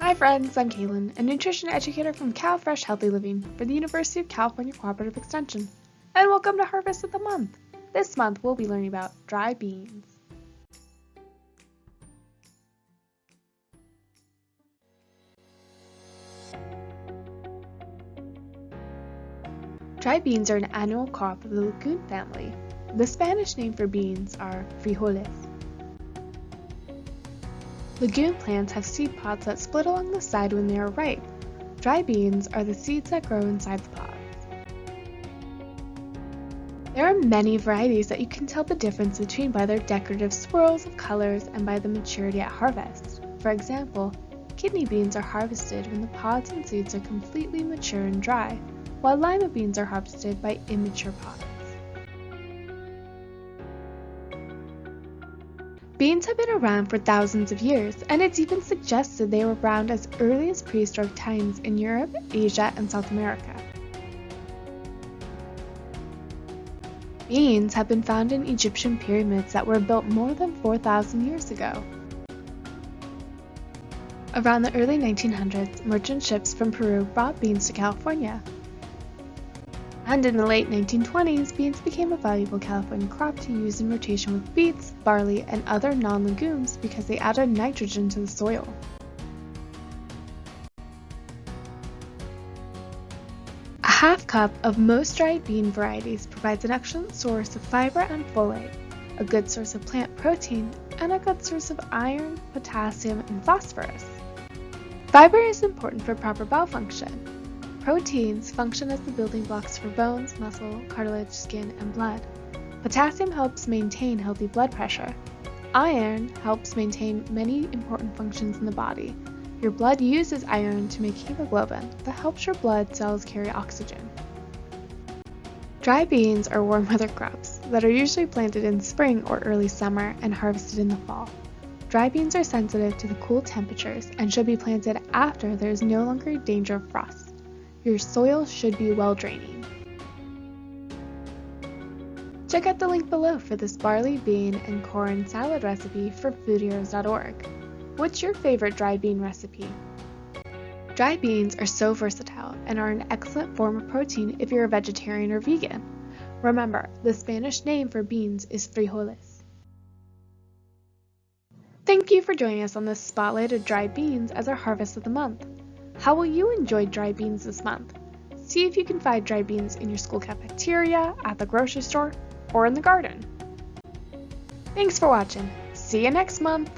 Hi friends, I'm Kaylin, a nutrition educator from CalFresh Healthy Living for the University of California Cooperative Extension. And welcome to Harvest of the Month. This month we'll be learning about dry beans. Dry beans are an annual crop of the legume family. The Spanish name for beans are frijoles. Legume plants have seed pods that split along the side when they are ripe. Dry beans are the seeds that grow inside the pods. There are many varieties that you can tell the difference between by their decorative swirls of colors and by the maturity at harvest. For example, kidney beans are harvested when the pods and seeds are completely mature and dry, while lima beans are harvested by immature pods. Beans have been around for thousands of years, and it's even suggested they were around as early as prehistoric times in Europe, Asia, and South America. Beans have been found in Egyptian pyramids that were built more than 4,000 years ago. Around the early 1900s, merchant ships from Peru brought beans to California. And in the late 1920s, beans became a valuable California crop to use in rotation with beets, barley, and other non-legumes because they added nitrogen to the soil. A half cup of most dried bean varieties provides an excellent source of fiber and folate, a good source of plant protein, and a good source of iron, potassium, and phosphorus. Fiber is important for proper bowel function. Proteins function as the building blocks for bones, muscle, cartilage, skin, and blood. Potassium helps maintain healthy blood pressure. Iron helps maintain many important functions in the body. Your blood uses iron to make hemoglobin that helps your blood cells carry oxygen. Dry beans are warm weather crops that are usually planted in spring or early summer and harvested in the fall. Dry beans are sensitive to the cool temperatures and should be planted after there is no longer danger of frost. Your soil should be well draining. Check out the link below for this barley, bean, and corn salad recipe from foodheroes.org. What's your favorite dry bean recipe? Dry beans are so versatile and are an excellent form of protein if you're a vegetarian or vegan. Remember, the Spanish name for beans is frijoles. Thank you for joining us on this spotlight of dry beans as our harvest of the month. How will you enjoy dry beans this month? See if you can find dry beans in your school cafeteria, at the grocery store, or in the garden. Thanks for watching. See you next month!